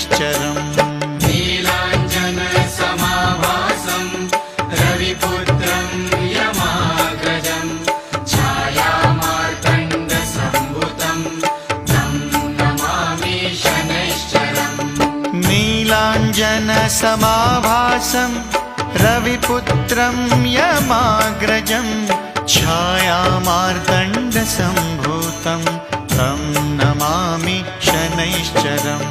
शनैश्चरम् नीलाञ्जनसमाभासं रविपुत्रं यमाग्रजं छायामार्तण्डसम्भुतं तं नमामि शनैश्चरम् नीलाञ्जनसमाभासं रविपुत्रं यमाग्रजं छायामार्तण्डसम्भूतं तं नमामि शनैश्चरम्